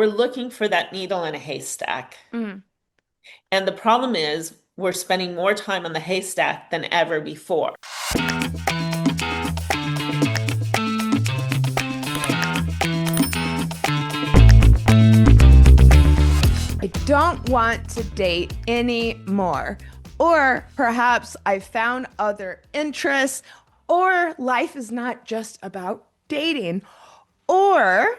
We're looking for that needle in a haystack. Mm. And the problem is we're spending more time on the haystack than ever before. I don't want to date anymore. Or perhaps I found other interests, or life is not just about dating. Or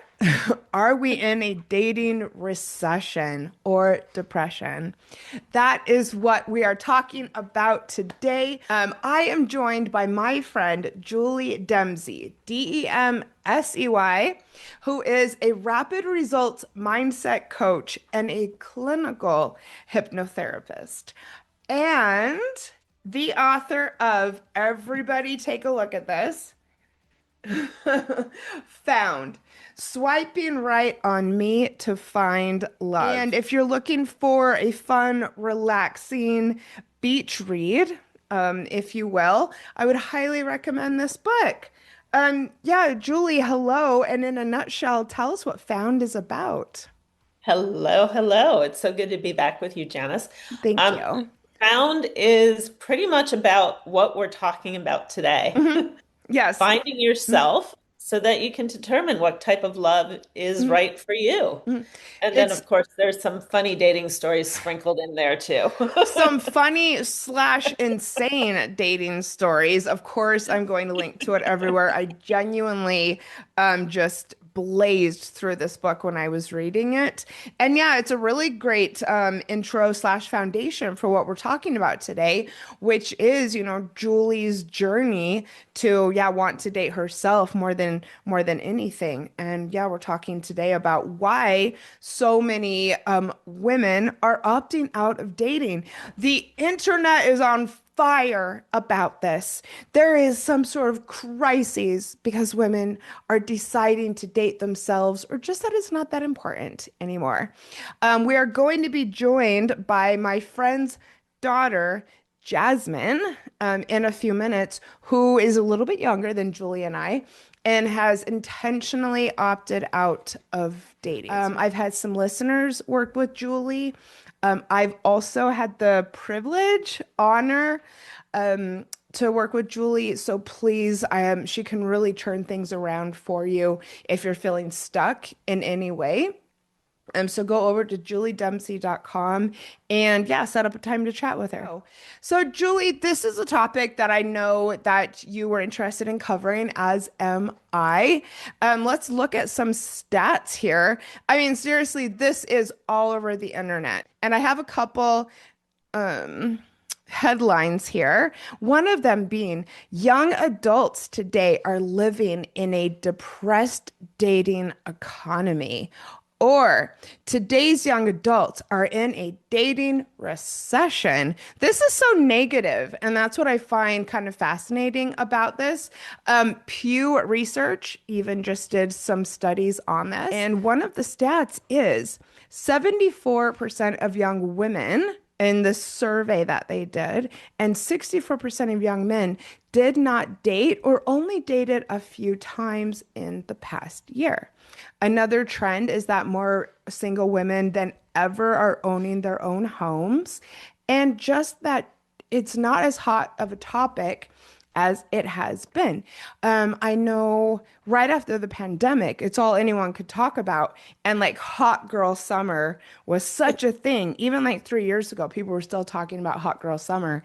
are we in a dating recession or depression? That is what we are talking about today. I am joined by my friend Julie Dempsey, Demsey, who is a rapid results mindset coach and a clinical hypnotherapist, and the author of Everybody Take a Look at This. Found swiping right on me to find love. And if you're looking for a fun, relaxing beach read, if you will, I would highly recommend this book. Yeah, Julie, hello. And in a nutshell, tell us what Found is about. Hello, hello. It's so good to be back with you, Janice. Thank Um, you. Found is pretty much about what we're talking about today. Hmm. Yes. Finding Mhm. yourself so that you can determine what type of love is Mhm. right for you. Mhm. And then, It's of course, there's some funny dating stories sprinkled in there too. some funny slash insane dating stories. Of course, I'm going to link to it everywhere. I genuinely just blazed through this book when I was reading it. And yeah, it's a really great intro slash foundation for what we're talking about today, which is, Julie's journey to, yeah, want to date herself more than anything. And yeah, we're talking today about why so many women are opting out of dating. The internet is on fire about this. There is some sort of crisis because women are deciding to date themselves, or just that it's not that important anymore. We are going to be joined by my friend's daughter, Jasmine, in a few minutes, who is a little bit younger than Julie and I, and has intentionally opted out of dating. I've had some listeners work with Julie. I've also had the privilege, honor, to work with Julie. So please, she can really turn things around for you if you're feeling stuck in any way. So go over to juliedempsey.com and yeah, set up a time to chat with her. So Julie, this is a topic that I know that you were interested in covering, as am I. Let's look at some stats here. I mean, seriously, this is all over the internet. And I have a couple um headlines here. One of them being young adults today are living in a depressed dating economy. Or today's young adults are in a dating recession. This is so negative, and that's what I find kind of fascinating about this. Pew Research even just did some studies on this, and one of the stats is 74% of young women in the survey that they did, and 64% of young men did not date or only dated a few times in the past year. Another trend is that more single women than ever are owning their own homes, and just that it's not as hot of a topic as it has been. I know right after the pandemic, it's all anyone could talk about. And like hot girl summer was such a thing. Even like 3 years ago, people were still talking about hot girl summer,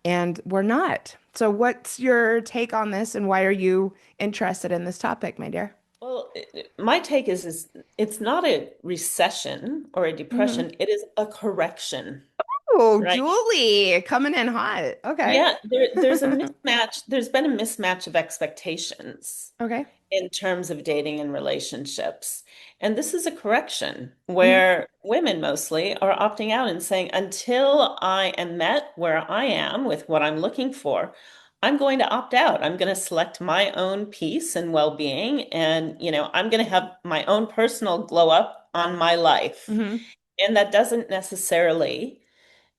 and we're not. So, what's your take on this, and why are you interested in this topic, my dear? Well, my take is it's not a recession or a Mhm. depression, it is a correction, Oh, right? Julie, coming in hot. Okay. Yeah, there's a mismatch. There's been a mismatch of expectations Okay. in terms of dating and relationships. And this is a correction Mhm. where women mostly are opting out and saying, until I am met where I am with what I'm looking for, I'm going to opt out. I'm going to select my own peace and well-being. And, I'm going to have my own personal glow up on my life. Mhm. And that doesn't necessarily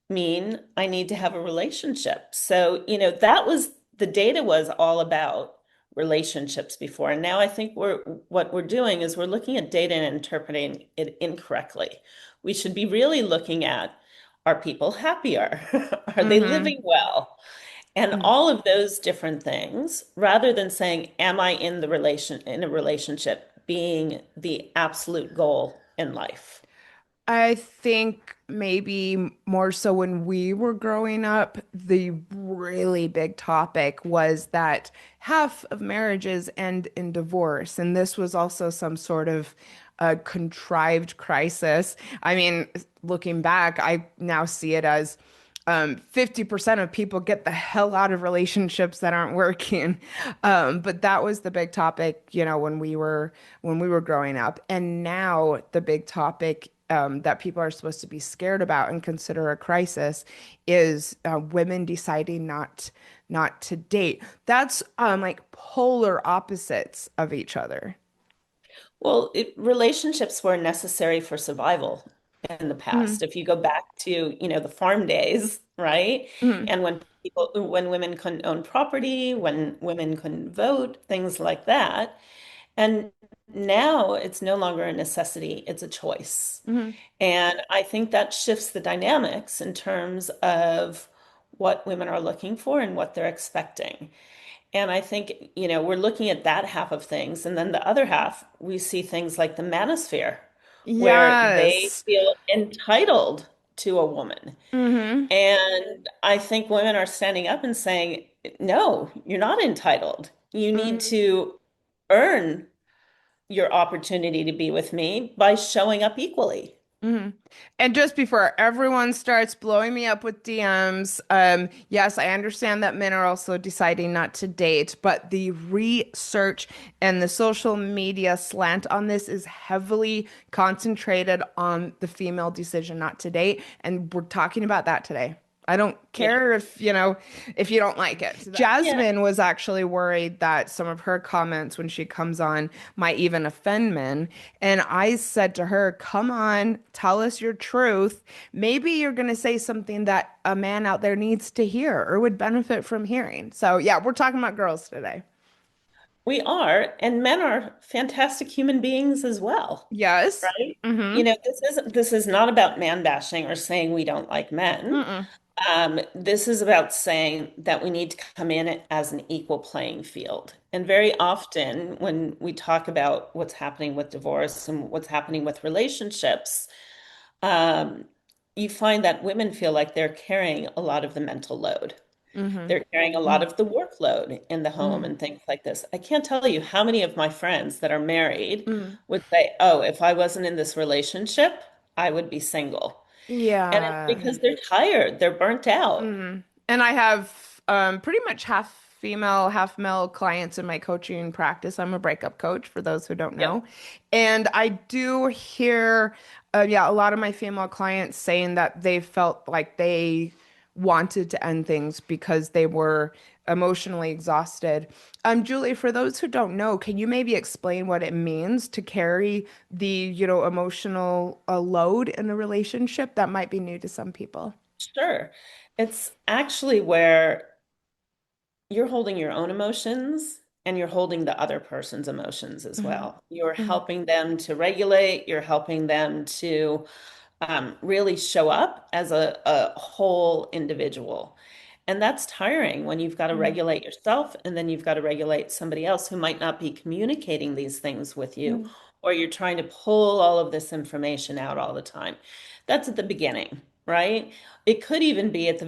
mean I need to have a relationship. So, that was the data was all about relationships before. And now I think what we're doing is we're looking at data and interpreting it incorrectly. We should be really looking at, are people happier? Are they Mm-hmm. living well? And all of those different things, rather than saying, am I in a relationship being the absolute goal in life? I think maybe more so when we were growing up, the really big topic was that half of marriages end in divorce. And this was also some sort of contrived crisis. I mean, looking back, I now see it as 50% of people get the hell out of relationships that aren't working. But that was the big topic, when we were growing up. And now the big topic that people are supposed to be scared about and consider a crisis is women deciding not to date. That's like polar opposites of each other. Well, relationships were necessary for survival in the Mm, past. If you go back to, the farm days, right? mm, And when women couldn't own property, when women couldn't vote, things like that. And now it's no longer a necessity, it's a choice. mm, And I think that shifts the dynamics in terms of what women are looking for and what they're expecting. And I think, we're looking at that half of things. And then the other half, we see things like the manosphere, where they yes. feel entitled to a woman. Hmm. And I think women are standing up and saying, no, you're not entitled. You need Hmm. to earn your opportunity to be with me by showing up equally. Hmm. And just before everyone starts blowing me up with DMs, yes, I understand that men are also deciding not to date, but the research and the social media slant on this is heavily concentrated on the female decision not to date, and we're talking about that today. I don't Yeah. care if you don't like it. Yeah. Jasmine was actually worried that some of her comments when she comes on might even offend men. And I said to her, "Come on, tell us your truth. Maybe you're going to say something that a man out there needs to hear or would benefit from hearing." So, yeah, we're talking about girls today. We are, and men are fantastic human beings as well, Yes. right? Mm-hmm. This is not about man bashing or saying we don't like men. Mm-mm. This is about saying that we need to come in as an equal playing field. And very often, when we talk about what's happening with divorce and what's happening with relationships, um, you find that women feel like they're carrying a lot of the mental load. Mm-hmm. They're carrying a lot of the workload in the home Mm-hmm. and things like this. I can't tell you how many of my friends that are married Mm-hmm. would say, "Oh, if I wasn't in this relationship, I would be single." And it's Yeah. because they're tired, they're burnt out. Mm. And I have pretty much half female, half male clients in my coaching practice. I'm a breakup coach for those who don't Yep. know. And I do hear, yeah, a lot of my female clients saying that they felt like they wanted to end things because they were emotionally exhausted. Julie, for those who don't know, can you maybe explain what it means to carry the emotional load in a relationship that might be new to some people? Sure. It's actually where you're holding your own emotions and you're holding the other person's emotions as Hmm. well. You're Hmm. helping them to regulate, you're helping them to really show up as a whole individual. And that's tiring when you've got to Hmm. regulate yourself and then you've got to regulate somebody else who might not be communicating these things with you, Hmm. or you're trying to pull all of this information out all the time. That's at the beginning, right? It could even be at the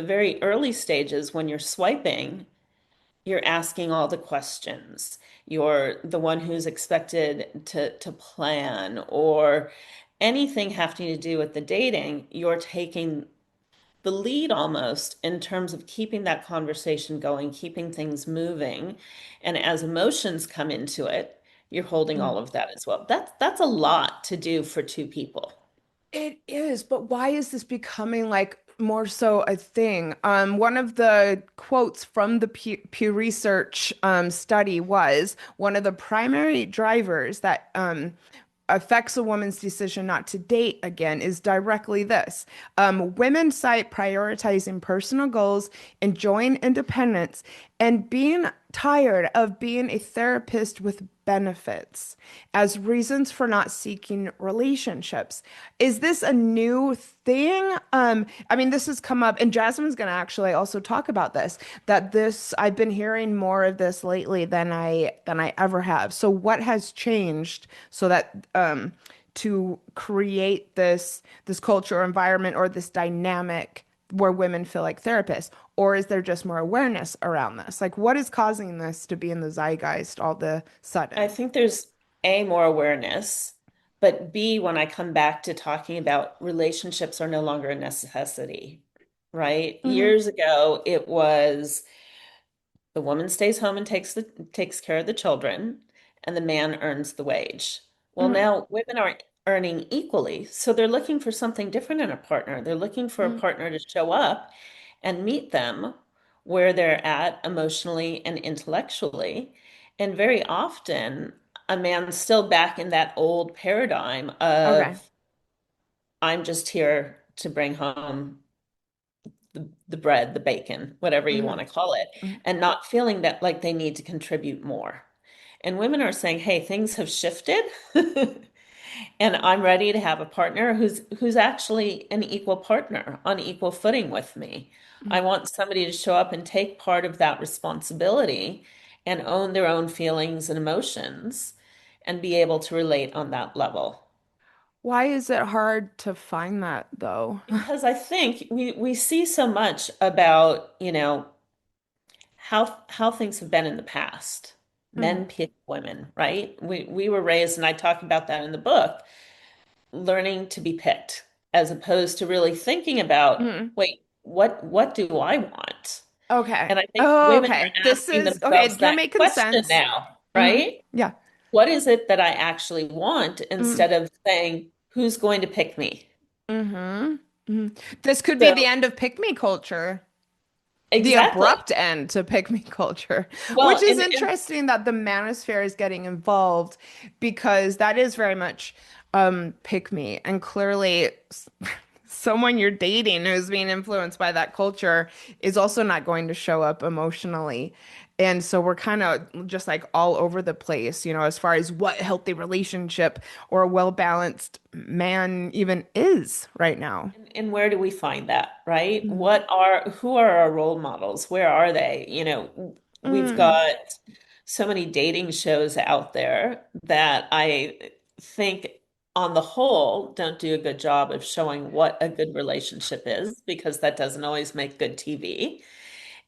very early stages when you're swiping, you're asking all the questions. You're the one who's expected to plan, or anything having to do with the dating, you're taking the lead almost in terms of keeping that conversation going, keeping things moving. And as emotions come into it, you're holding all of that as well. That's a lot to do for two people. It is, but why is this becoming like more so a thing? One of the quotes from the Pew Research study was one of the primary drivers that affects a woman's decision not to date again is directly this. Women cite prioritizing personal goals, enjoying independence, and being tired of being a therapist with benefits as reasons for not seeking relationships. Is this a new thing? I mean, this has come up, and Jasmine's going to actually also talk about this, that this I've been hearing more of this lately than I ever have. So what has changed so that to create this culture or environment or this dynamic where women feel like therapists? Or is there just more awareness around this? Like, what is causing this to be in the zeitgeist all the I sudden? think there's A, more awareness, but B, when I come back to talking about relationships are no longer a necessity, right? Hmm. Years ago, it was the woman stays home and takes care of the children, and the man earns the wage. Well, Hmm. now women aren't earning equally, so they're looking for something different in a partner. They're looking for a Hmm. partner to show up and meet them where they're at emotionally and intellectually. And very often, a man's still back in that old paradigm Okay. of I'm just here to bring home the bread, the bacon, whatever you want Hmm. to call it, and not feeling that like they need to contribute more. And women are saying, hey, things have shifted. And I'm ready to have a partner who's actually an equal partner on equal footing with me. I want somebody to show up and take part of that responsibility and own their own feelings and emotions and be able to relate on that level. Why is it hard to find that though? Because I think we see so much about, how things have been in the past. Men Hmm. pick women, right? We were raised, and I talk about that in the book, learning to be picked as opposed to really thinking about, Hmm. wait, what do I want? Okay. And I think Oh, women okay. are This asking is okay. themselves You're that making question sense. now, Hmm. right? Yeah. What is it that I actually want Mm-hmm. instead of saying, who's going to pick me? Mm-hmm. Hmm. This could be the So, end of pick me culture. The exactly. abrupt end to pick me culture, which Well, is and interesting that the manosphere is getting involved because that is very much pick me. And clearly, someone you're dating who's being influenced by that culture is also not going to show up emotionally. And so we're kind of just like all over the place, as far as what healthy relationship or a well-balanced man even is right now. And where do we find that, right? Mm. Who are our role models? Where are they? We've Mm. got so many dating shows out there that I think on the whole don't do a good job of showing what a good relationship is because that doesn't always make good TV.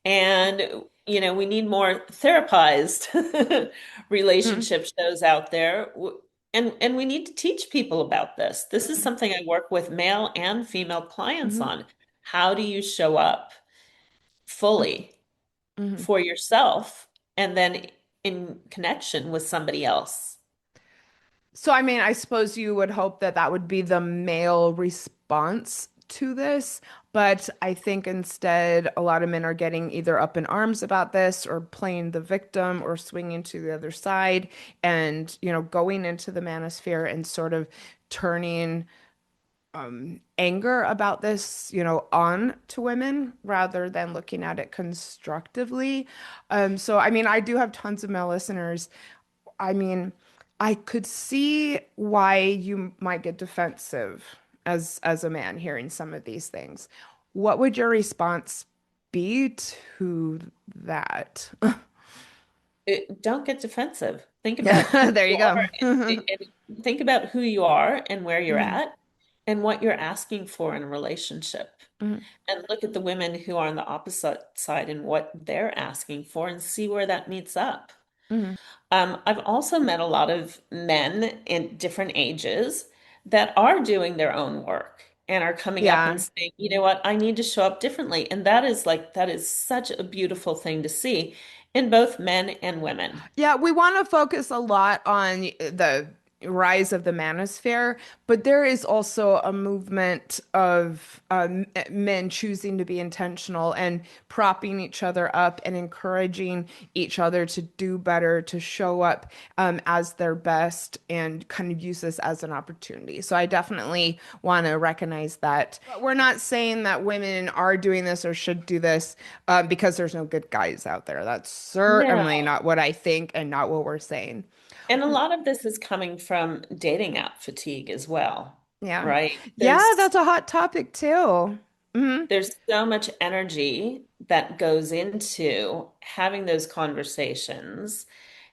And, we need more therapized Mm. relationship shows out there. And we need to teach people about this. This is Mm. something I work with male and female clients Mhm. on. How do you show up fully Mhm. for yourself and then in connection with somebody else? So, I mean, I suppose you would hope that that would be the male response to this, but I think instead a lot of men are getting either up in arms about this or playing the victim or swinging to the other side and, going into the manosphere and sort of turning anger about this, on to women rather than looking at it constructively. So, I mean, I do have tons of male listeners. I mean, I could see why you might get defensive as a man hearing some of these things. What would your response be to that? Don't get defensive. Think about who There you you go. are and think about who you are and where you're Mhm. at and what you're asking for in a relationship. Mhm. And look at the women who are on the opposite side and what they're asking for and see where that meets up. Mhm. I've also met a lot of men in different ages that are doing their own work and are coming up and Yeah. saying, you know what, I need to show up differently. And that is such a beautiful thing to see in both men and women. Yeah, we want to focus a lot on the rise of the manosphere, but there is also a movement of men choosing to be intentional and propping each other up and encouraging each other to do better, to show up as their best, and kind of use this as an opportunity. So I definitely want to recognize that. But we're not saying that women are doing this or should do this because there's no good guys out there. That's certainly No. not what I think and not what we're saying. And a lot of this is coming from dating app fatigue as well, Yeah. right? Yeah, that's a hot topic too. Hmm. There's so much energy that goes into having those conversations.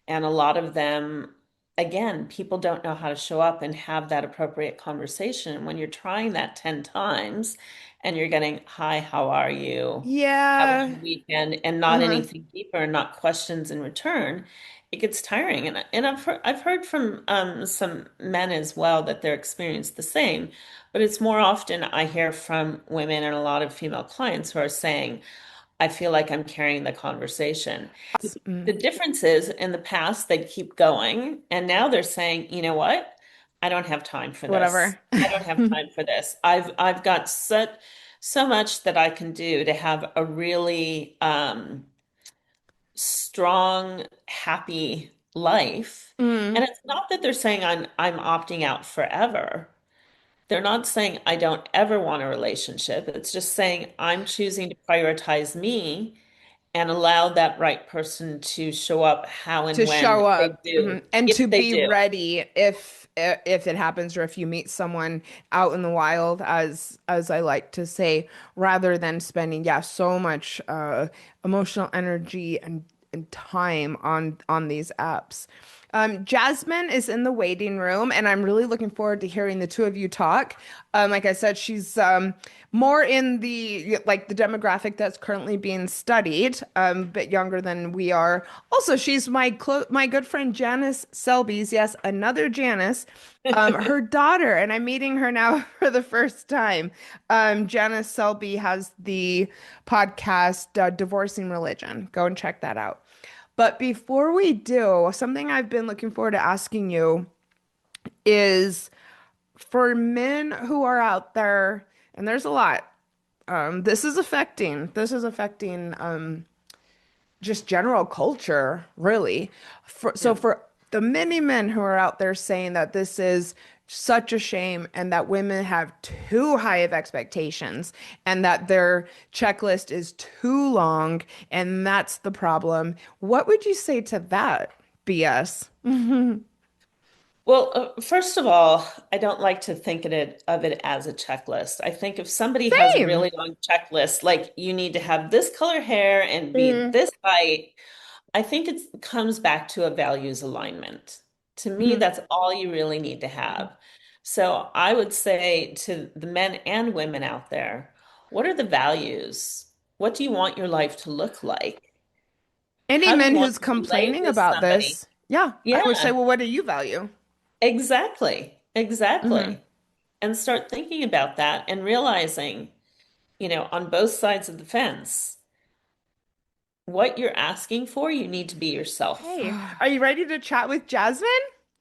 And a lot of them, again, people don't know how to show up and have that appropriate conversation. When you're trying that 10 times and you're getting, hi, how are you? How was Yeah. your weekend? And not Uh-huh. anything deeper and not questions in return, it gets tiring. And I've heard from some men as well that they're experienced the same, but it's more often I hear from women and a lot of female clients who are saying, I feel like I'm carrying the conversation. The Mm, difference is in the past, they'd keep going, and now they're saying, you know what? I don't have time for this. whatever. I don't have time for this. I've got so much that I can do to have a really strong, happy life. Mm. And it's not that they're saying I'm opting out forever. They're not saying I don't ever want a relationship. It's just saying I'm choosing to prioritize me and allow that right person to show up how and To when show they up, do, and if to they be do. ready if it happens, or if you meet someone out in the wild, as I like to say, rather than spending, yeah, so much emotional energy and time on these apps. Jasmine is in the waiting room, and I'm really looking forward to hearing the two of you talk. Like I said, she's more in the like the demographic that's currently being studied, a bit younger than we are. Also, she's my good friend Janice Selby's, yes, another Janice, her daughter, and I'm meeting her now for the first time. Janice Selby has the podcast Divorcing Religion. Go and check that out. But before we do, something I've been looking forward to asking you is for men who are out there, and there's a lot, this is affecting just general culture, really. So Yeah. for the many men who are out there saying that this is such a shame and that women have too high of expectations and that their checklist is too long and that's the problem, what would you say to that BS? Well, first of all, I don't like to think of it as a checklist. I think if somebody has a Same. really long checklist, like you need to have this color hair and be Mm-hmm. this height, I think it comes back to a values alignment. To me, that's all you really need to have. So I would say to the men and women out there, what are the values? What do you want your life to look like? Any How do you men want who's to relate complaining with about somebody? this, yeah, I would say, Yeah, well, what do you value? exactly. Hmm. Exactly. And start thinking about that and realizing, on both sides of the fence, what you're asking for, you need to be yourself. Hey, are you ready to chat with Jasmine?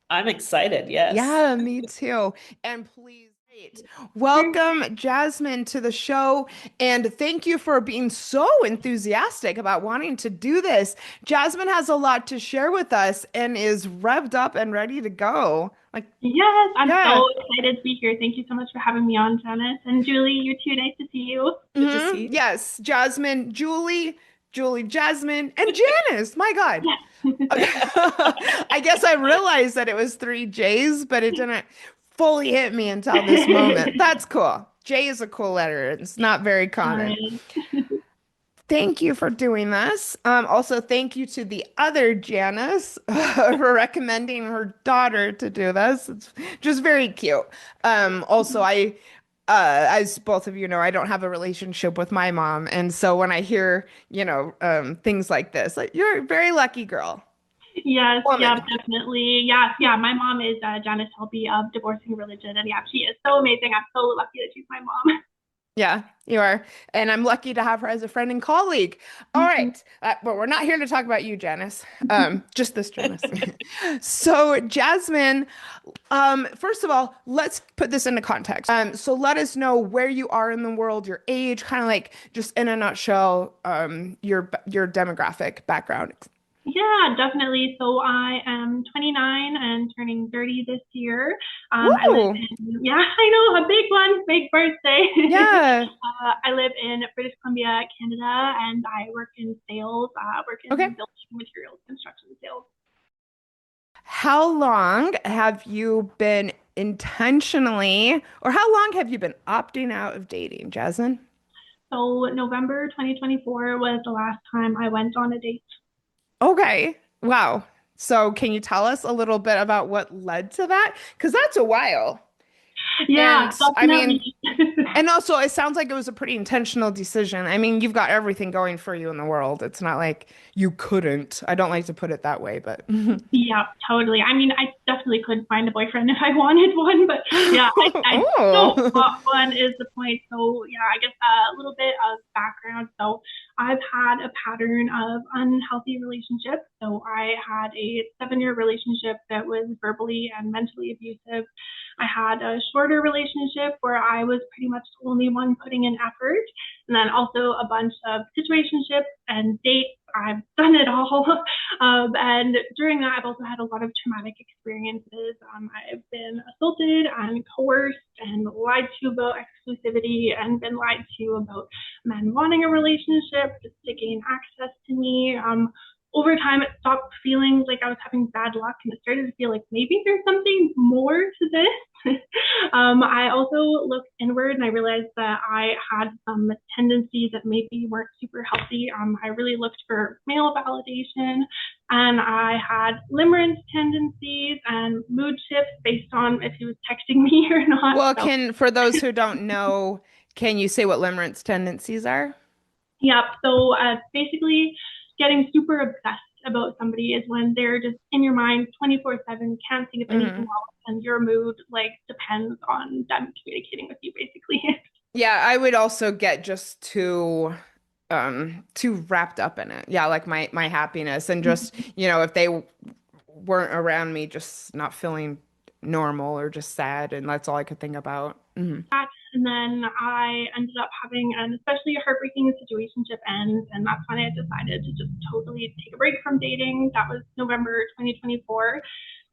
I'm excited. Yes. Yeah, me too. And please, wait. Welcome Jasmine to the show. And thank you for being so enthusiastic about wanting to do this. Jasmine has a lot to share with us and is revved up and ready to go. Like, Yes, I'm yeah. so excited to be here. Thank you so much for having me on, Janice. And Julie, you too. Nice to see you. Good to see you. Yes, Jasmine, Julie, Jasmine, and Janice. My God. Yes. I guess I realized that it was three J's, but it didn't fully hit me until this moment. That's cool. J is a cool letter. It's not very All common. right. Thank you for doing this. Also, thank you to the other Janice for recommending her daughter to do this. It's just very cute. Also, as both of you know, I don't have a relationship with my mom, and so when I hear, things like this, like you're a very lucky girl, Yes, yeah, woman. definitely. Yeah, yeah. My mom is Janice Helby of Divorcing Religion, and yeah, she is so amazing. I'm so lucky that she's my mom. Yeah, you are. And I'm lucky to have her as a friend and colleague. All Mhm. right. But we're not here to talk about you, Janice. Just this Janice. So, Jasmine, first of all, let's put this into context. So let us know where you are in the world, your age, kind of like just in a nutshell, your demographic background. Yeah, definitely. So I am 29 and turning 30 this year. I live Woo! in, yeah, I know, a big one, big birthday. Yeah. I live in British Columbia, Canada, and I work in sales, work Okay. in building materials, construction sales. How long have you been intentionally, or how long have you been opting out of dating, Jasmine? So November 2024 was the last time I went on a date. Okay. Wow. So can you tell us a little bit about what led to that? Because that's a while. Yeah, And I mean, definitely. and also it sounds like it was a pretty intentional decision. I mean, you've got everything going for you in the world. It's not like you couldn't. I don't like to put it that way, but Yeah, totally. I mean, I definitely could find a boyfriend if I wanted one, but yeah, I don't oh. want one is the point. So yeah, I guess a little bit of background. So I've had a pattern of unhealthy relationships. So I had a 7-year relationship that was verbally and mentally abusive. I had a shorter relationship where I was pretty much the only one putting in effort. And then also a bunch of situationships and dates. I've done it all. And during that, I've also had a lot of traumatic experiences. I've been assaulted and coerced and lied to about exclusivity and been lied to about men wanting a relationship just to gain access to me. Over time, it stopped feeling like I was having bad luck and it started to feel like maybe there's something more to this. I also looked inward and I realized that I had some tendencies that maybe weren't super healthy. I really looked for male validation and I had limerence tendencies and mood shifts based on if he was texting me or not. Well, So, for those who don't know, can you say what limerence tendencies are? yeah. So, basically, getting super obsessed about somebody is when they're just in your mind 24/7, can't think of anything Mhm. else, and your mood like depends on them communicating with you, basically. Yeah, I would also get just too wrapped up in it. Yeah, like my happiness and just, if they weren't around me, just not feeling normal or just sad, and that's all I could think about. And then I ended up having an especially heartbreaking situationship end, and that's when I decided to just totally take a break from dating. That was November 2024.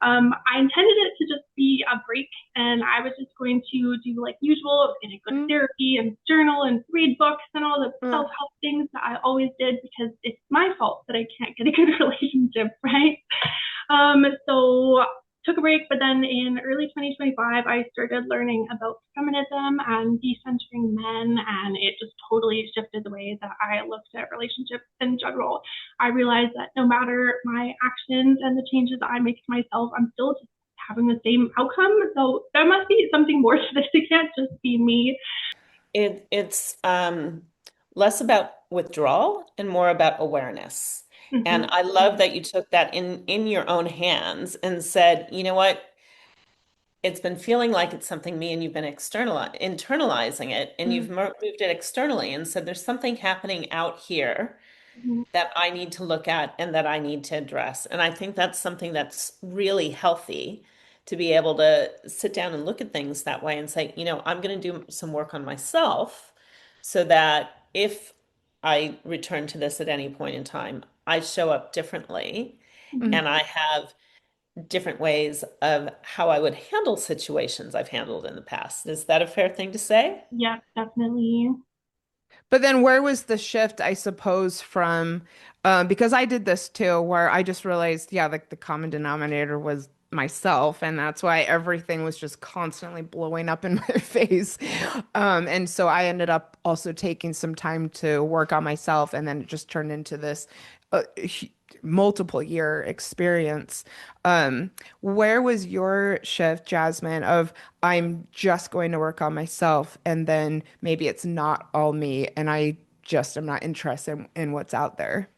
I intended it to just be a break, and I was just going to do like usual, I was going to go to Mm, therapy and journal and read books and all the mm. self-help things that I always did because it's my fault that I can't get a good relationship, right? So took a break, but then in early 2025, I started learning about feminism and decentering men, and it just totally shifted the way that I looked at relationships in general. I realized that no matter my actions and the changes I make to myself, I'm still just having the same outcome. So there must be something more to this. It can't just be me. It's less about withdrawal and more about awareness. And Mm-hmm. I love that you took that in your own hands and said, you know what? It's been feeling like it's something me and you've been internalizing it and you've Mm. moved it externally and said there's something happening out here Mm-hmm. that I need to look at and that I need to address. And I think that's something that's really healthy to be able to sit down and look at things that way and say, I'm going to do some work on myself so that if I return to this at any point in time, I show up differently Mm-hmm. Mm. and I have different ways of how I would handle situations I've handled in the past. Is that a fair thing to say? Yeah, definitely. But then where was the shift, I suppose, from because I did this too, where I just realized, yeah, like the common denominator was myself, and that's why everything was just constantly blowing up in my face. And so I ended up also taking some time to work on myself, and then it just turned into this multiple year experience. Where was your shift, Jasmine, of I'm just going to work on myself, and then maybe it's not all me, and I just am not interested in what's out there?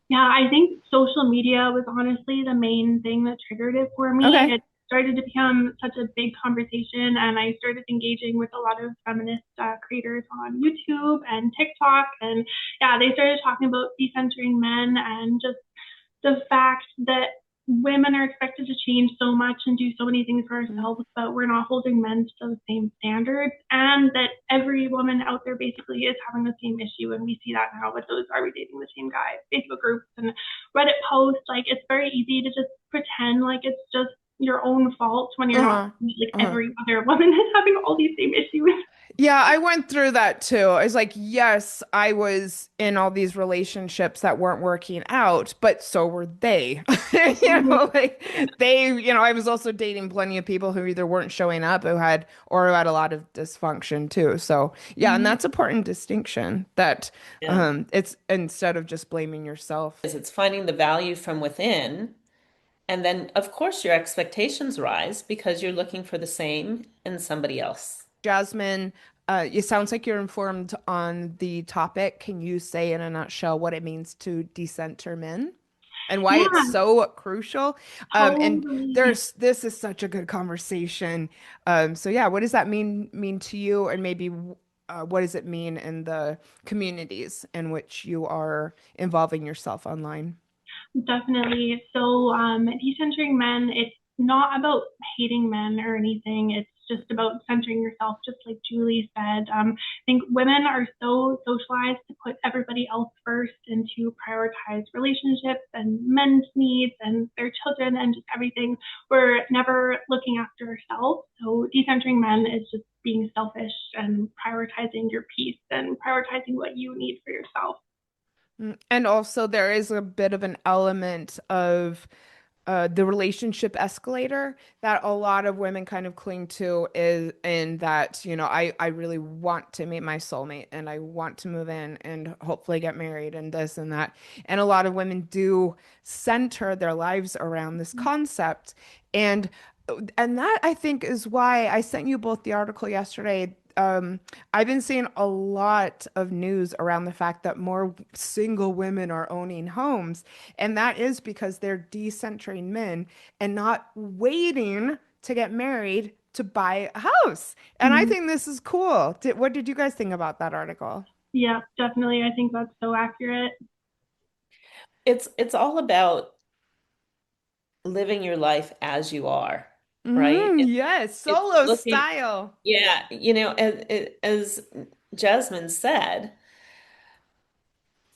Yeah, I think social media was honestly the main thing that triggered it for me. Okay. started to become such a big conversation, and I started engaging with a lot of feminist creators on YouTube and TikTok, and yeah, they started talking about decentering men and just the fact that women are expected to change so much and do so many things for Mm. ourselves, but we're not holding men to the same standards, and that every woman out there basically is having the same issue. And we see that now with those "Are We Dating the Same Guy" Facebook groups and Reddit posts. Like, it's very easy to just pretend like it's just your own fault when you're not. Uh-huh. Like, Uh-huh. every other woman is having all these same issues. Yeah, I went through that too. It's like, yes, I was in all these relationships that weren't working out, but so were they. Like I was also dating plenty of people who either weren't showing up, who had a lot of dysfunction too. So, yeah, and Mhm. that's a important distinction that Yeah. it's instead of just blaming yourself. Is it's finding the value from within. And then, of course, your expectations rise because you're looking for the same in somebody else. Jasmine, it sounds like you're informed on the topic. Can you say in a nutshell what it means to decenter men and why it's Yeah, so crucial? And totally. this is such a good conversation. So yeah, what does that mean to you? And maybe what does it mean in the communities in which you are involving yourself online? Definitely. So, decentering men, it's not about hating men or anything. It's just about centering yourself, just like Julie said. I think women are so socialized to put everybody else first and to prioritize relationships and men's needs and their children and just everything. We're never looking after ourselves. So, decentering men is just being selfish and prioritizing your peace and prioritizing what you need for yourself. And also, there is a bit of an element of the relationship escalator that a lot of women kind of cling to is in that, I really want to meet my soulmate and I want to move in and hopefully get married and this and that. And a lot of women do center their lives around this concept. And and that I think is why I sent you both the article yesterday. I've been seeing a lot of news around the fact that more single women are owning homes, and that is because they're decentering men and not waiting to get married to buy a house. And I Mhm. think this is cool. What did you guys think about that article? Yeah, definitely. I think that's so accurate. It's all about living your life as you are, right? Yes, It's solo looking, style. yeah, as Jasmine said,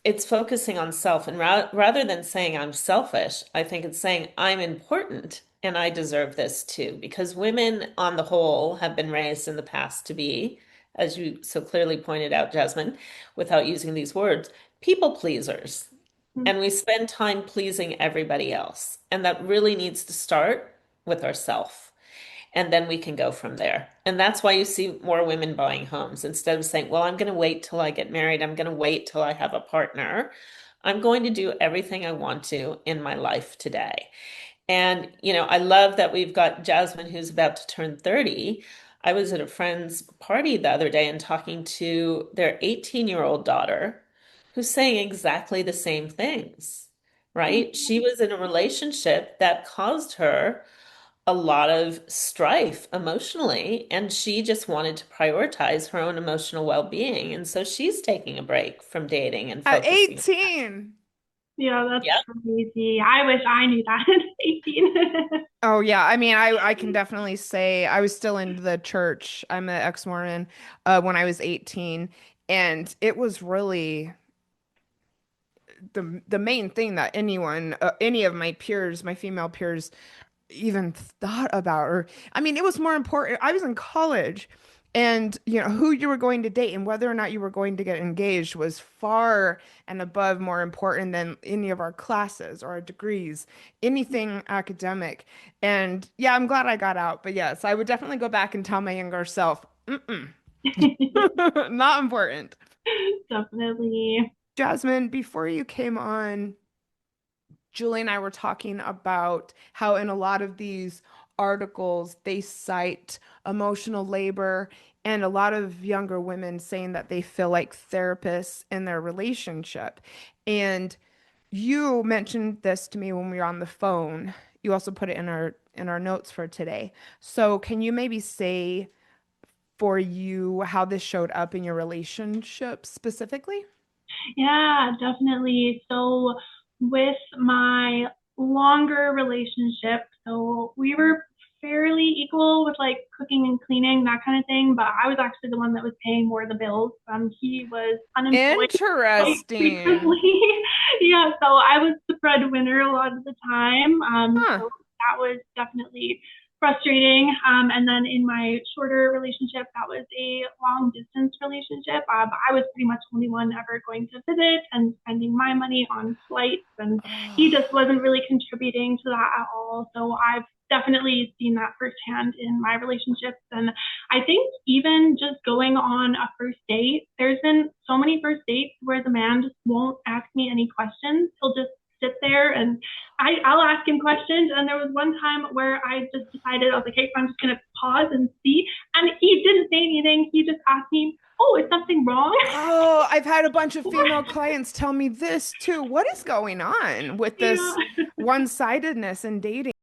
it's focusing on self. And rather than saying I'm selfish, I think it's saying I'm important and I deserve this too. Because women, on the whole, have been raised in the past to be, as you so clearly pointed out, Jasmine, without using these words, people pleasers. Mm. And we spend time pleasing everybody else. And that really needs to start with ourself. And then we can go from there. And that's why you see more women buying homes instead of saying, well, I'm going to wait till I get married. I'm going to wait till I have a partner. I'm going to do everything I want to in my life today. And, I love that we've got Jasmine who's about to turn 30. I was at a friend's party the other day and talking to their 18-year-old daughter who's saying exactly the same things, right? She was in a relationship that caused her a lot of strife emotionally, and she just wanted to prioritize her own emotional well-being. And so she's taking a break from dating and At focusing. 18. Yeah, that's Yeah. crazy. I wish I knew that at 18. Oh yeah, I mean, I can definitely say I was still in the church. I'm an ex-Mormon when I was 18, and it was really the main thing that any of my peers, my female peers, even thought about. Or I mean, it was more important. I was in college, and who you were going to date and whether or not you were going to get engaged was far and above more important than any of our classes or our degrees, anything academic. And yeah, I'm glad I got out. But yes, I would definitely go back and tell my younger self, mm-mm, not important. Definitely. Jasmine, before you came on, Julie and I were talking about how in a lot of these articles they cite emotional labor and a lot of younger women saying that they feel like therapists in their relationship. And you mentioned this to me when we were on the phone. You also put it in in our notes for today. So can you maybe say for you how this showed up in your relationship specifically? Yeah, definitely. So with my longer relationship, so we were fairly equal with like cooking and cleaning, that kind of thing, but I was actually the one that was paying more of the bills. He was unemployed quite Interesting. frequently. Yeah, so I was the breadwinner a lot of the time. Huh. So that was definitely frustrating. And then in my shorter relationship, that was a long distance relationship. But I was pretty much the only one ever going to visit and spending my money on flights. And he Oh. just wasn't really contributing to that at all. So I've definitely seen that firsthand in my relationships. And I think even just going on a first date, there's been so many first dates where the man just won't ask me any questions. He'll just sit there and I'll ask him questions. And there was one time where I just decided, I was like, hey, I'm just going to pause and see. And he didn't say anything. He just asked me, oh, is something wrong? Oh, I've had a bunch of female clients tell me this too. What is going on with this Yeah. one-sidedness in dating?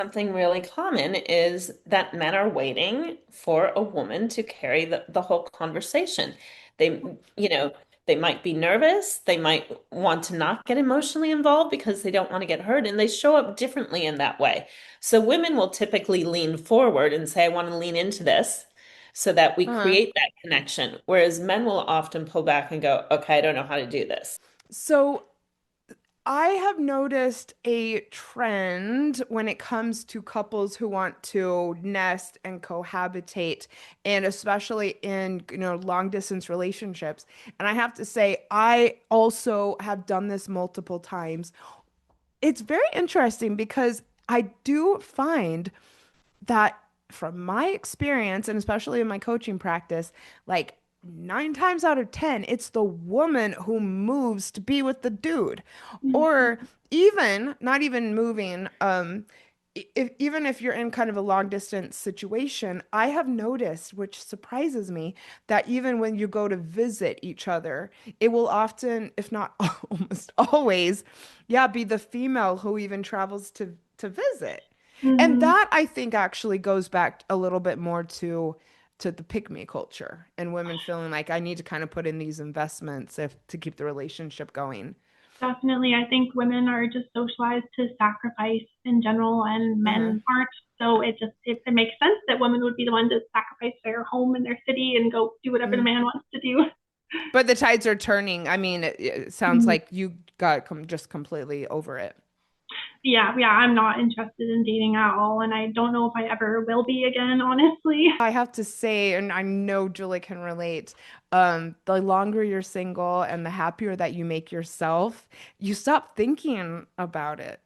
Something really common is that men are waiting for a woman to carry the whole conversation. They, you know, they might be nervous. They might want to not get emotionally involved because they don't want to get hurt, and they show up differently in that way. So women will typically lean forward and say, I want to lean into this so that we Uh, create that connection. Whereas men will often pull back and go, okay, I don't know how to do this. so I have noticed a trend when it comes to couples who want to nest and cohabitate, and especially in, long distance relationships. And I have to say, I also have done this multiple times. It's very interesting because I do find that from my experience, and especially in my coaching practice, like 9 times out of 10, it's the woman who moves to be with the dude. Or even not even moving, even if you're in kind of a long distance situation, I have noticed, which surprises me, that even when you go to visit each other, it will often, if not almost always, yeah, be the female who even travels to visit. And Mm-hmm. that I think actually goes back a little bit more to the pick me culture and women feeling like I need to kind of put in these investments if to keep the relationship going. Definitely. I think women are just socialized to sacrifice in general and Uh-huh. men aren't. So it makes sense that women would be the one to sacrifice their home and their city and go do whatever the Mm. man wants to do. But the tides are turning. I mean, it sounds like you got just completely over it. Yeah, yeah, I'm not interested in dating at all. And I don't know if I ever will be again, honestly. I have to say, and I know Julie can relate, the longer you're single and the happier that you make yourself, you stop thinking about it.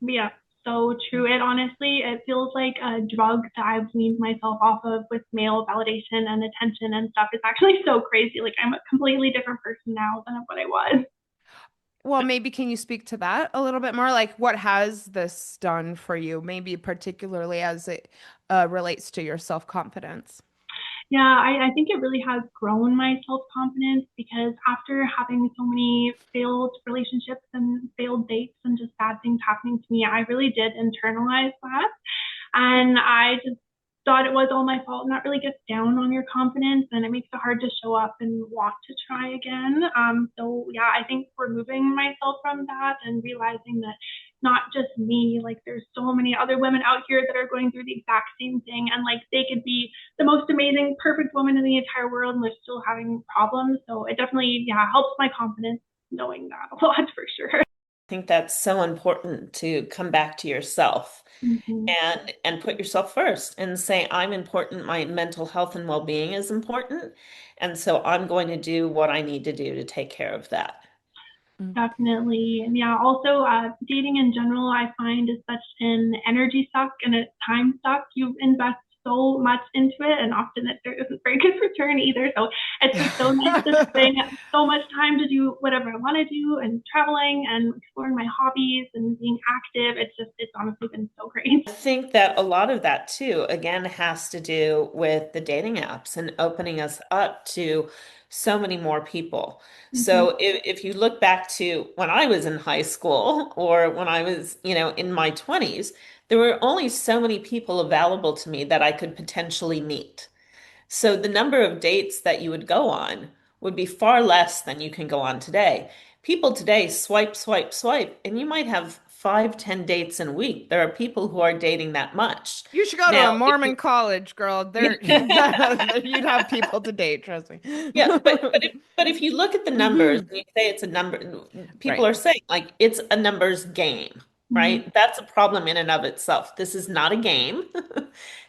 Yeah, so true. It feels like a drug that I've weaned myself off of with male validation and attention and stuff. It's actually so crazy. Like I'm a completely different person now than what I was. Well, maybe can you speak to that a little bit more? Like, what has this done for you? Maybe particularly as it relates to your self-confidence. Yeah, I think it really has grown my self confidence because after having so many failed relationships and failed dates and just bad things happening to me, I really did internalize that. And I just thought it was all my fault. And that really gets down on your confidence and it makes it hard to show up and want to try again. So, yeah, I think removing myself from that and realizing that not just me, like there's so many other women out here that are going through the exact same thing. And like they could be the most amazing, perfect woman in the entire world and they're still having problems. So it definitely, yeah, helps my confidence knowing that a lot for sure. I think that's so important to come back to yourself Mm-hmm. and put yourself first and say, I'm important, my mental health and well-being is important, and so I'm going to do what I need to do to take care of that. Mm. Definitely. And yeah, also dating in general, I find is such an energy suck and a time suck. You invest so much into it and often there isn't very good return either. So it's just so nice to spend so much time to do whatever I want to do and traveling and exploring my hobbies and being active. It's honestly been so great. I think that a lot of that too, again, has to do with the dating apps and opening us up to so many more people. Mm-hmm. So if you look back to when I was in high school or when I was, in my 20s, there were only so many people available to me that I could potentially meet. So the number of dates that you would go on would be far less than you can go on today. People today swipe, swipe, swipe, and you might have 5, 10 dates in a week. There are people who are dating that much. You should go to a Now, if Mormon college, girl. There, you, you'd have people to date, trust me. yeah, but if you look at the numbers and you say it's a number, people Right. are saying like it's a numbers game, Mhm. right? That's a problem in and of itself. This is not a game.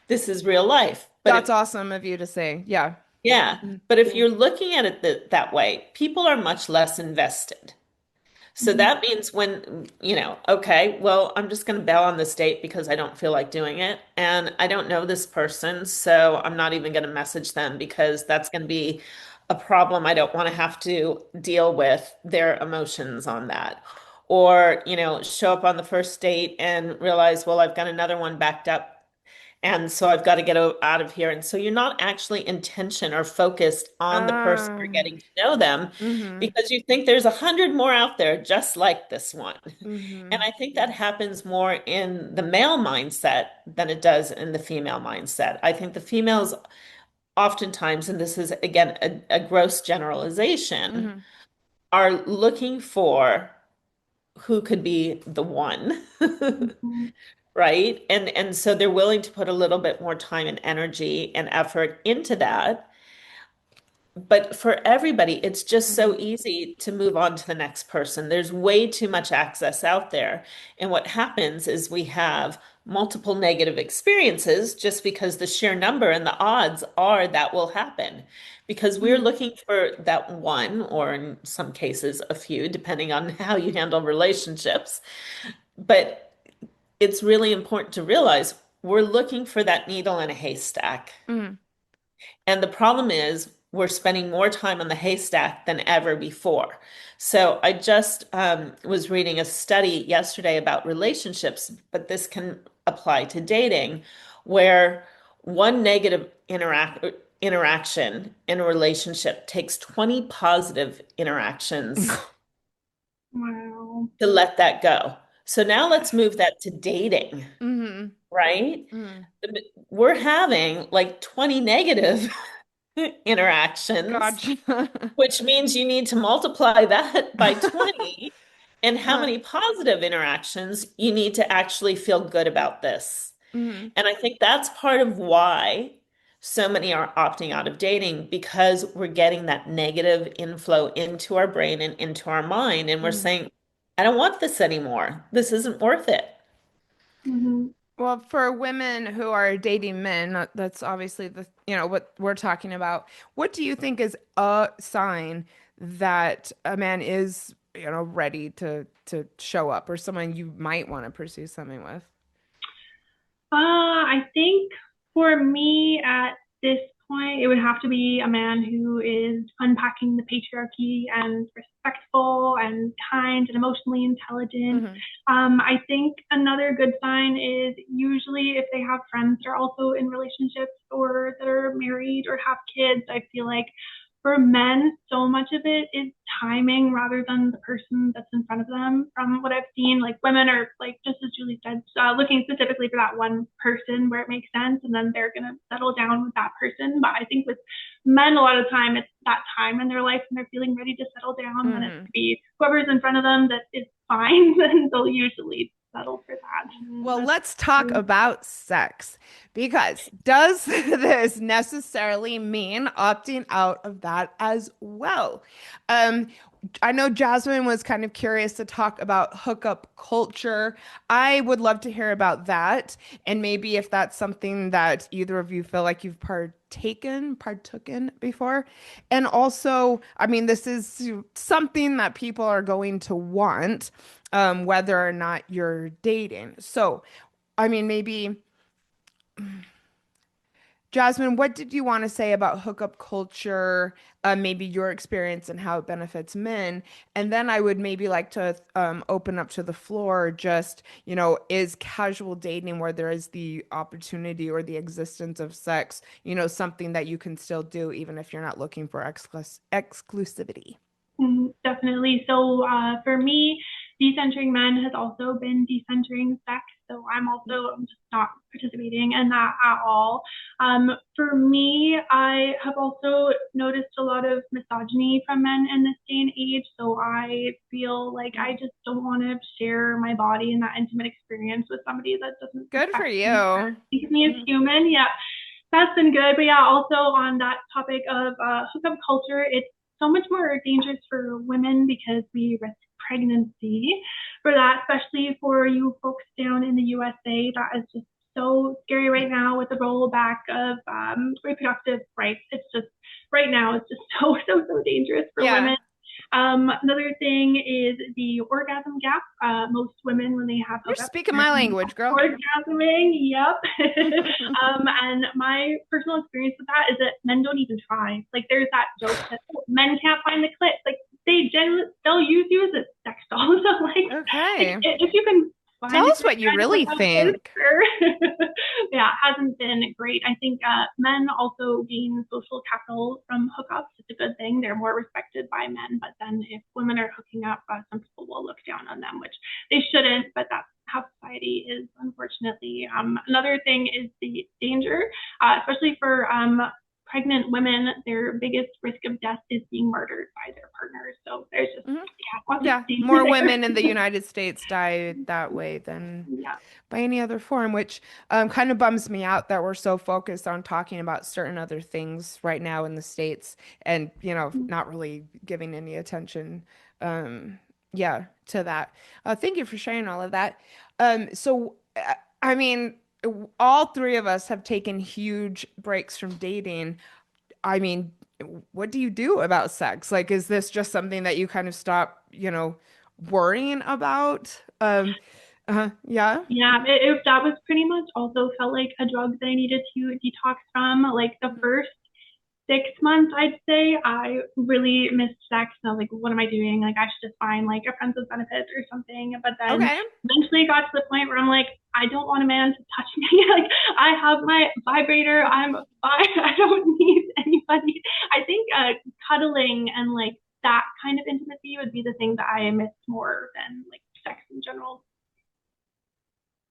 This is real life. But That's if awesome of you to say. Yeah. yeah, Mhm. but if you're looking at it that way, people are much less invested. So Mhm. that means when, okay, well, I'm just going to bail on this date because I don't feel like doing it. And I don't know this person, so I'm not even going to message them because that's going to be a problem. I don't want to have to deal with their emotions on that. Or, show up on the first date and realize, well, I've got another one backed up and so I've got to get out of here. And so you're not actually intention or focused on the person or Ah. getting to know them Mm-hmm. because you think there's 100 more out there just like this one. And Mm-hmm. I think that happens more in the male mindset than it does in the female mindset. I think the females oftentimes, and this is again a gross generalization, Mm-hmm. are looking for who could be the one. Mhm. Right? And so they're willing to put a little bit more time and energy and effort into that. But for everybody, it's just Mm-hmm. so easy to move on to the next person. There's way too much access out there. And what happens is we have multiple negative experiences just because the sheer number and the odds are that will happen. Because we're Mhm. looking for that one, or in some cases, a few, depending on how you handle relationships. But it's really important to realize we're looking for that needle in a haystack. Mm-hmm. And the problem is we're spending more time on the haystack than ever before. So I just was reading a study yesterday about relationships, but this can apply to dating, where one negative interaction in a relationship takes 20 positive interactions Wow. to let that go. So now let's move that to dating, Mm-hmm. right? Mm-hmm. We're having like 20 negative interactions, Gotcha. which means you need to multiply that by 20 and how many positive interactions you need to actually feel good about this. Mm-hmm. And I think that's part of why so many are opting out of dating because we're getting that negative inflow into our brain and into our mind. And we're Mm-hmm. saying, I don't want this anymore. This isn't worth it. Mhm. Well, for women who are dating men, that's obviously what we're talking about. What do you think is a sign that a man is, ready to show up or someone you might want to pursue something with? I think for me at this point, it would have to be a man who is unpacking the patriarchy and respectful and kind and emotionally intelligent. Mm-hmm. I think another good sign is usually if they have friends that are also in relationships or that are married or have kids. I feel like for men, so much of it is timing rather than the person that's in front of them. From what I've seen, like women are like just as Julie said, looking specifically for that one person where it makes sense, and then they're gonna settle down with that person. But I think with men, a lot of the time, it's that time in their life when they're feeling ready to settle down. Then it's Mm-hmm. to be whoever's in front of them that is fine, then they'll usually settle for that. Well, That's let's talk true. about sex because does this necessarily mean opting out of that as well? Um, I know Jasmine was kind of curious to talk about hookup culture. I would love to hear about that, and maybe if that's something that either of you feel like you've partooken before. And also, I mean, this is something that people are going to want, whether or not you're dating. So, I mean, maybe Jasmine, what did you want to say about hookup culture? Maybe your experience and how it benefits men. And then I would maybe like to open up to the floor just, is casual dating where there is the opportunity or the existence of sex, something that you can still do even if you're not looking for exclusivity? Definitely. So for me, decentering men has also been decentering sex. So I'm just not participating in that at all. For me, I have also noticed a lot of misogyny from men in this day and age. So I feel like I just don't want to share my body and that intimate experience with somebody that doesn't Good for respect me or you. sees me as Mhm. human. Yeah, that's been good. But yeah, also on that topic of hookup culture, it's so much more dangerous for women because we risk pregnancy for that, especially for you folks down in the USA. That is just so scary right now with the rollback of reproductive rights. It's just right now, it's just so dangerous for Yeah. women. Another thing is the orgasm gap. Most women, when they have You're hookups, speaking they're my language, girl. orgasming. Yep. And my personal experience with that is that men don't even try. Like, there's that joke that oh, men can't find the clit. Like, they generally they'll use you as a sex doll. So like Okay. if you can Tell find a us clit what you and really hookup is, think. or yeah, it hasn't been great. I think men also gain social capital from hookups. It's a good thing. They're more respected by men. But then if women are hooking up, some people will look down on them, which they shouldn't. But that's how society is, unfortunately. Another thing is the danger, especially for pregnant women. Their biggest risk of death is being murdered by their partners. So there's just Mhm. yeah, lots of Yeah, danger more there. women in the United States die that way than Yeah. by any other form, which kind of bums me out that we're so focused on talking about certain other things right now in the States and, not really giving any attention, yeah, to that. Thank you for sharing all of that. I mean, all three of us have taken huge breaks from dating. I mean, what do you do about sex? Like, is this just something that you kind of stop, worrying about? Yeah. Yeah, that was pretty much also felt like a drug that I needed to detox from. Like the first 6 months, I'd say, I really missed sex. And I was like, what am I doing? Like, I should just find like a friends with benefits or something. But then Okay. eventually got to the point where I'm like, I don't want a man to touch me. Like, I have my vibrator. I'm fine. I don't need anybody. I think cuddling and like that kind of intimacy would be the thing that I miss more than like sex in general.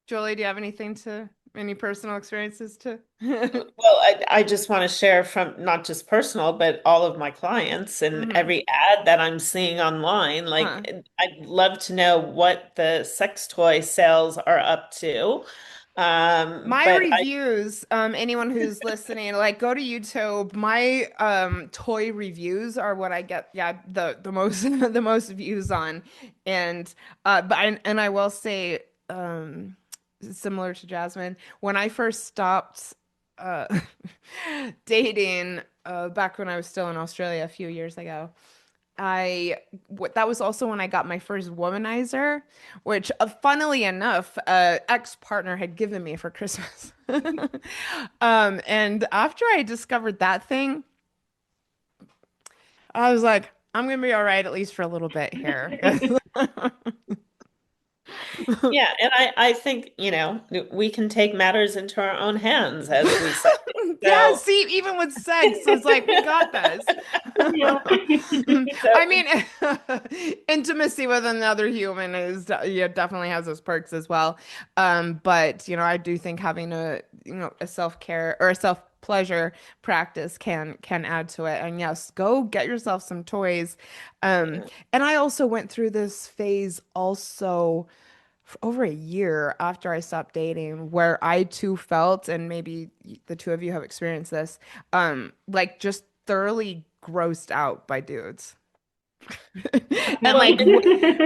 Julie, do you have any personal experiences to? Well, I just want to share from not just personal, but all of my clients and hmm every ad that I'm seeing online. Uh, Like, I'd love to know what the sex toy sales are up to. my But I, reviews, anyone who's listening, like go to YouTube. My toy reviews are what I get, yeah, the most the most views on. And and I will say, similar to Jasmine, when I first stopped uh dating back when I was still in Australia a few years ago. That was also when I got my first womanizer, which funnily enough, ex-partner had given me for Christmas. And after I discovered that thing, I was like, I'm gonna be all right at least for a little bit here. yeah, and I think, we can take matters into our own hands, as we say. Yeah, So, see, even with sex, it's like we got this. Yeah. I so mean, intimacy with another human is yeah, definitely has its perks as well. But I do think having a self-care or a self-pleasure practice can add to it. And yes, go get yourself some toys. Um, and I also went through this phase also for over a year after I stopped dating, where I too felt, and maybe the two of you have experienced this, like just thoroughly grossed out by dudes. And well,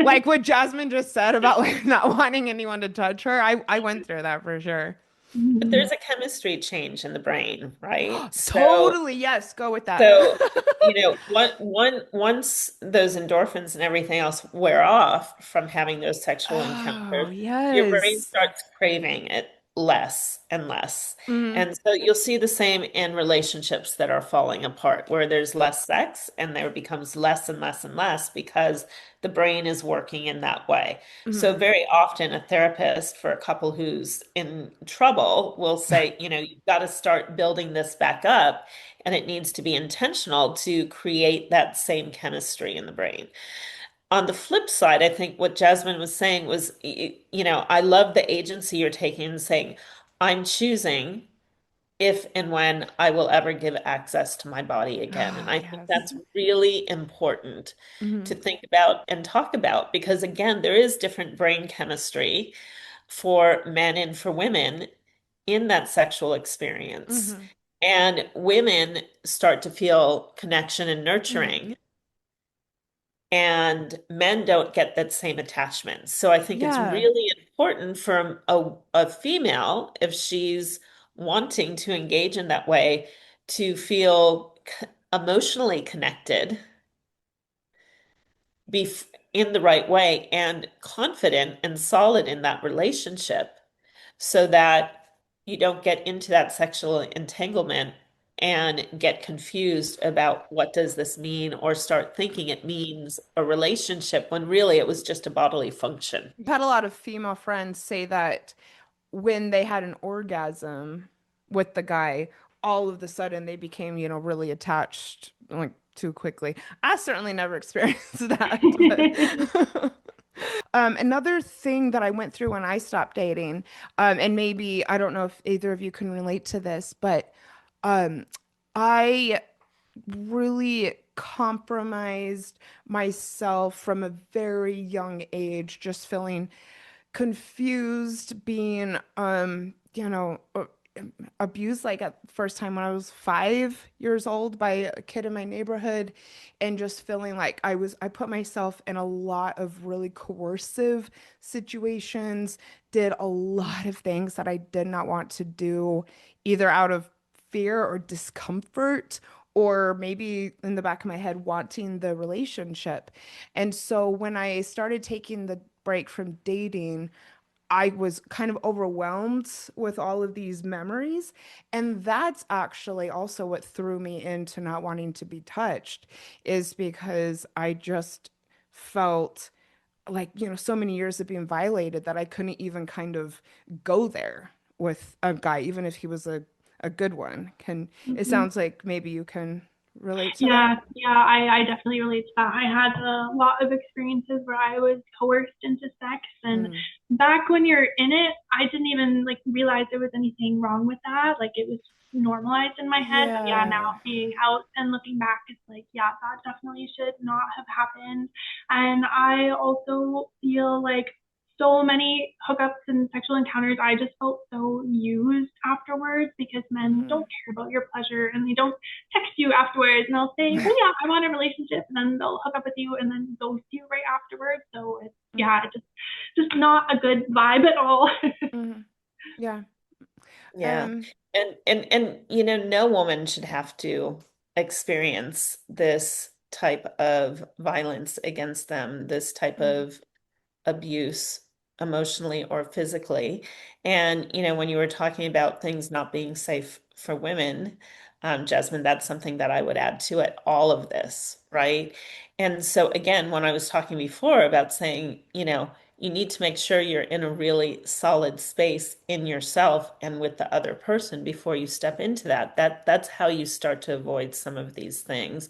like what Jasmine just said about like not wanting anyone to touch her, I went through that for sure. but there's a chemistry change in the brain, right? So Totally, yes, go with that. So, once those endorphins and everything else wear off from having those sexual Oh, encounters, your brain yes. starts craving it less and less. hmm And so you'll see the same in relationships that are falling apart, where there's less sex and there becomes less and less and less because the brain is working in that way. So hmm very often a therapist for a couple who's in trouble will say, you've got to start building this back up and it needs to be intentional to create that same chemistry in the brain. On the flip side, I think what Jasmine was saying was, I love the agency you're taking and saying, I'm choosing if and when I will ever give access to my body again. And Oh, I think yes. that's really important Hmm. to think about and talk about because, again, there is different brain chemistry for men and for women in that sexual experience. Hmm. And women start to feel connection and Hmm. nurturing, and men don't get that same attachment. So I think it's Yeah. really important for a female, if she's wanting to engage in that way, to feel emotionally connected, in the right way, and confident and solid in that relationship so that you don't get into that sexual entanglement and get confused about what does this mean or start thinking it means a relationship when really it was just a bodily function. I've had a lot of female friends say that when they had an orgasm with the guy, all of the sudden they became, really attached like too quickly. I certainly never experienced that, but another thing that I went through when I stopped dating, and maybe I don't know if either of you can relate to this, but um, I really compromised myself from a very young age, just feeling confused, being abused like at the first time when I was 5 years old by a kid in my neighborhood, and just feeling like I put myself in a lot of really coercive situations, did a lot of things that I did not want to do, either out of fear or discomfort, or maybe in the back of my head wanting the relationship. And so when I started taking the break from dating, I was kind of overwhelmed with all of these memories. And that's actually also what threw me into not wanting to be touched, is because I just felt like, so many years of being violated that I couldn't even kind of go there with a guy, even if he was a good one. It Mhm. sounds like maybe you can relate to that. Yeah, I definitely relate to that. I had a lot of experiences where I was coerced into sex, and Mm, back when you're in it, I didn't even like realize there was anything wrong with that. Like it was normalized in my head. But yeah, yeah. now being out and looking back, it's like, yeah, that definitely should not have happened. And I also feel like so many hookups and sexual encounters, I just felt so used afterwards because men don't Hmm. care about your pleasure and they don't text you afterwards and they'll say, "Oh yeah, I'm on a relationship," and then they'll hook up with you and then ghost you right afterwards. So it's yeah, it's just not a good vibe at all. Hmm. Yeah. Yeah. Um, And no woman should have to experience this type of violence against them, this type mhm, of abuse emotionally or physically. And, when you were talking about things not being safe for women, Jasmine, that's something that I would add to it, all of this, right? And so, again, when I was talking before about saying, you need to make sure you're in a really solid space in yourself and with the other person before you step into that. That's how you start to avoid some of these things.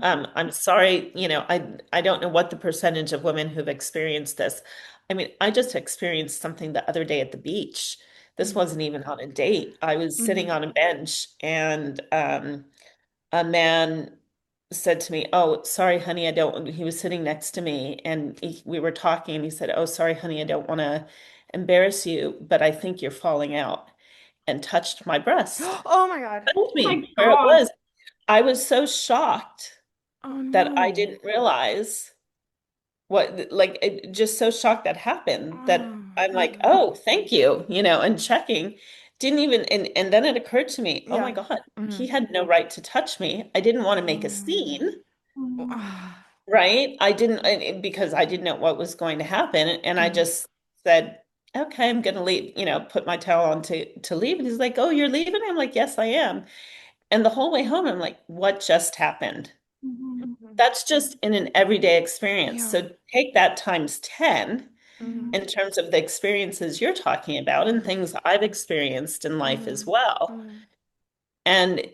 I'm sorry, I don't know what the percentage of women who've experienced this. I mean, I just experienced something the other day at the beach. This mhm, wasn't even on a date. I was sitting mhm. on a bench and a man said to me, "Oh, sorry, honey, I don't." He was sitting next to me and we were talking and he said, "Oh, sorry, honey, I don't want to embarrass you, but I think you're falling out," and touched my breast. Oh my God. Told Oh my me where it god. was. I was so shocked Oh that I no. didn't realize like, just so shocked that happened that Oh, I'm like, yeah. oh, thank you, and checking. Didn't even, and then it occurred to me, oh my Yeah. God, he Hmm. had no right to touch me. I didn't want to make a Oh. scene, Mm, right? I didn't, because I didn't know what was going to happen. And I Mhm. just said, okay, I'm gonna leave, put my towel on to leave. And he's like, oh, you're leaving? I'm like, yes, I am. And the whole way home, I'm like, what just happened? mhm, Mhm. That's just in an everyday experience. Yeah. So take that times 10 mhm, in terms of the experiences you're talking about and Mhm. things I've experienced in life as Mhm. well. Mhm. And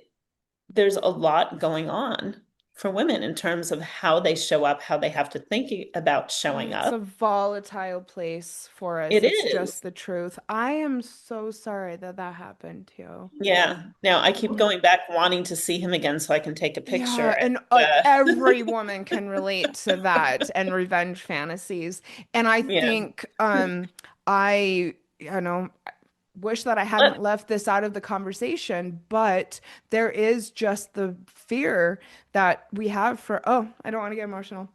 there's a lot going on for women in terms of how they show up, how they have to think about showing It's a up. volatile place for us. It It's just is. the truth. I am so sorry that that happened to you. Yeah. Now I keep going back wanting to see him again so I can take a picture. Yeah, and every woman can relate to that and revenge fantasies. And I Yeah. think I you know wish that I Let- hadn't left this out of the conversation, but there is just the fear that we have for, oh, I don't want to get emotional.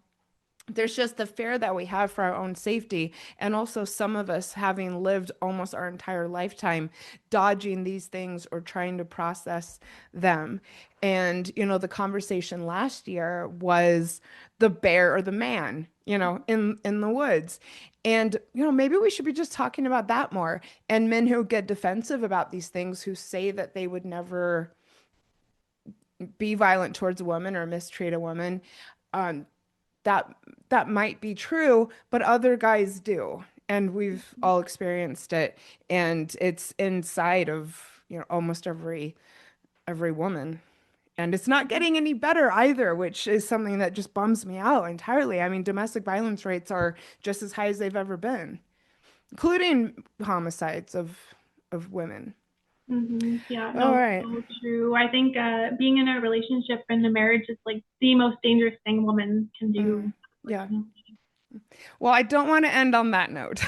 There's just the fear that we have for our own safety. And also, some of us having lived almost our entire lifetime dodging these things or trying to process them. And, the conversation last year was the bear or the man, in the woods. And, maybe we should be just talking about that more. And men who get defensive about these things, who say that they would never be violent towards a woman or mistreat a woman, um, that that might be true, but other guys do. And we've all experienced it. And it's inside of, almost every woman. And it's not getting any better either, which is something that just bums me out entirely. I mean, domestic violence rates are just as high as they've ever been, including homicides of women. Yeah, All no, right. so true. I think being in a relationship and a marriage is like the most dangerous thing a woman can do. Yeah. Well, I don't want to end on that note.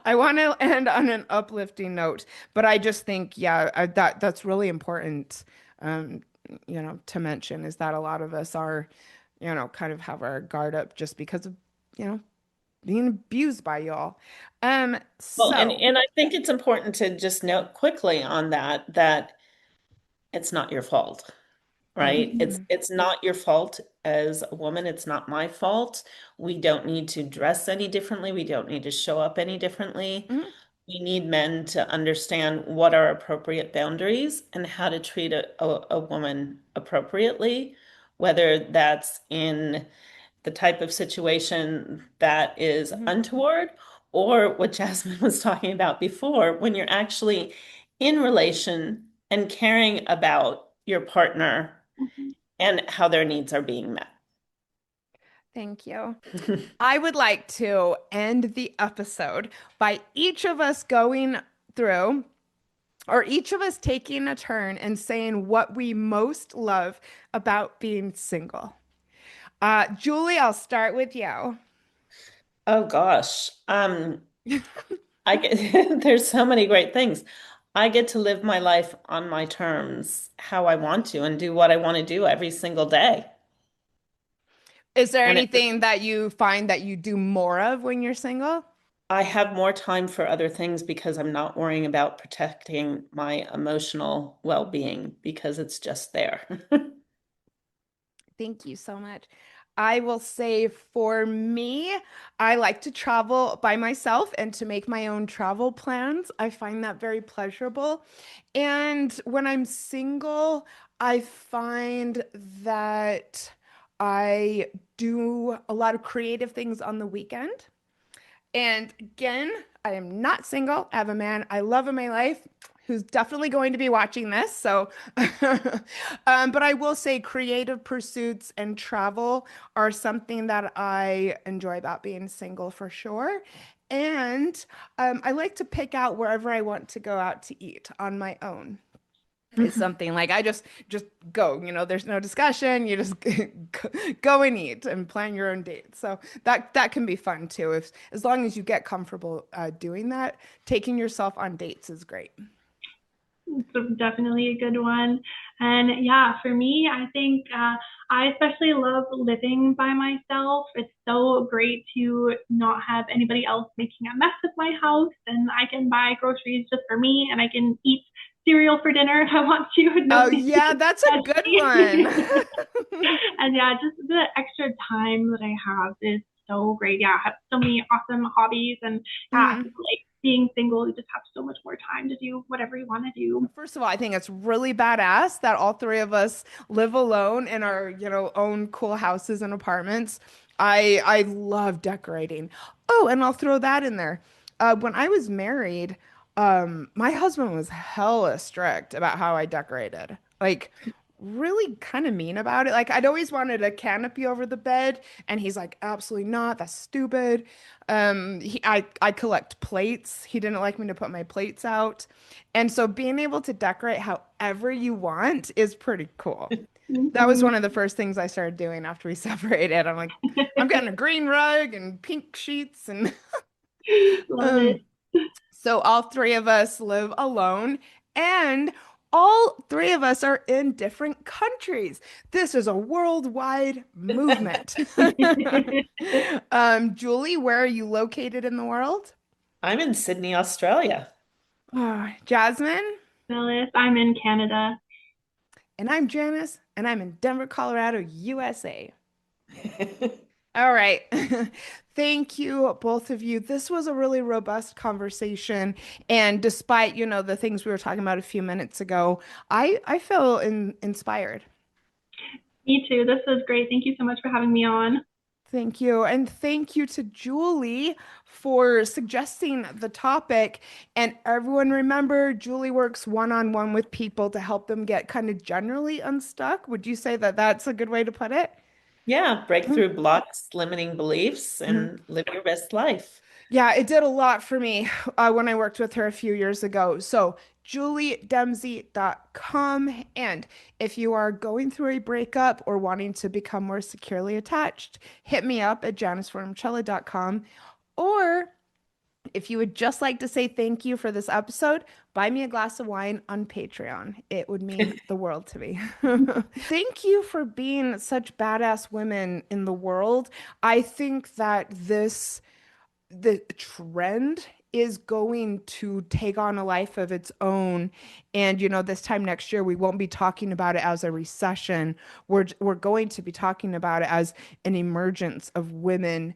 I want to end on an uplifting note, but I just think, yeah, that's really important, um, to mention is that a lot of us are, kind of have our guard up just because of, you know, being abused by y'all. Well, and So, and I think it's important to just note quickly on that it's not your fault, right? It's mhm, it's not your fault as a woman. It's not my fault. We don't need to dress any differently. We don't need to show up any differently. mhm, We need men to understand what are appropriate boundaries and how to treat a woman appropriately, whether that's in the type of situation that is mhm, untoward, or what Jasmine was talking about before, when you're actually in relation and caring about your partner Mhm. and how their needs are being met. thank you. I would like to end the episode by each of us going through or each of us taking a turn and saying what we most love about being single. Julie, I'll start with you. Oh gosh. I get there's so many great things. I get to live my life on my terms, how I want to, and do what I want to do every single day. Is there And anything that you find that you do more of when you're single? I have more time for other things because I'm not worrying about protecting my emotional well-being because it's just there. Thank you so much. I will say for me, I like to travel by myself and to make my own travel plans. I find that very pleasurable. And when I'm single, I find that I do a lot of creative things on the weekend. And again, I am not single. I have a man I love in my life who's definitely going to be watching this. So, but I will say creative pursuits and travel are something that I enjoy about being single for sure. And I like to pick out wherever I want to go out to eat on my own. It's something like I just go, there's no discussion. You just go and eat and plan your own date. So that can be fun too. If as long as you get comfortable doing that, taking yourself on dates is great. So definitely a good one. And yeah, for me, I think I especially love living by myself. It's so great to not have anybody else making a mess of my house, and I can buy groceries just for me, and I can eat cereal for dinner if I want to. Oh Nobody yeah, can that's a touch good one. me. And yeah, just the extra time that I have is so great. Yeah, I have so many awesome hobbies, and yeah, Mhm. like being single, you just have so much more time to do whatever you want to do. First of all, I think it's really badass that all three of us live alone in our, own cool houses and apartments. I love decorating. Oh, and I'll throw that in there. When I was married, my husband was hella strict about how I decorated. Like really kind of mean about it. Like I'd always wanted a canopy over the bed, and he's like, absolutely not. That's stupid. I collect plates. He didn't like me to put my plates out. And so being able to decorate however you want is pretty cool. That was Mhm. one of the first things I started doing after we separated. I'm like, I'm getting a green rug and pink sheets and Love it. um so all three of us live alone, and all three of us are in different countries. This is a worldwide movement. Julie, where are you located in the world? I'm in Sydney, Australia. Jasmine, Phyllis, I'm in Canada. and I'm Janice, and I'm in Denver, Colorado, USA. All right. Thank you, both of you. This was a really robust conversation. And despite, the things we were talking about a few minutes ago, I feel inspired. Me too. This was great. Thank you so much for having me on. Thank you. And thank you to Julie for suggesting the topic. And everyone remember, Julie works one-on-one with people to help them get kind of generally unstuck. Would you say that that's a good way to put it? Yeah, break Mhm. through blocks, limiting beliefs, Mhm. and live your best life. Yeah, it did a lot for me when I worked with her a few years ago. So, juliedempsey.com. And if you are going through a breakup or wanting to become more securely attached, hit me up at janiceformicella.com. Or if you would just like to say thank you for this episode, buy me a glass of wine on Patreon. It would mean the world to me. Thank you for being such badass women in the world. I think that the trend is going to take on a life of its own. And, this time next year, we won't be talking about it as a recession. We're going to be talking about it as an emergence of women,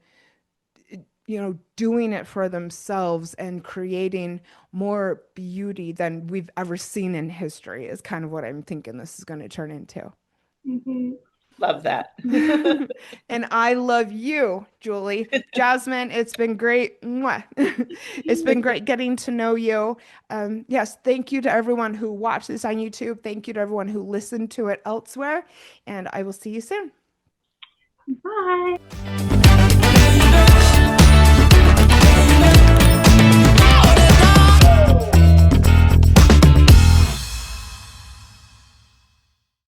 doing it for themselves and creating more beauty than we've ever seen in history, is kind of what I'm thinking this is going to turn into. Mhm. Love that. And I love you, Julie. Jasmine, it's been great. Mwah. It's been great getting to know you. Yes, thank you to everyone who watched this on YouTube. Thank you to everyone who listened to it elsewhere. And I will see you soon. Bye.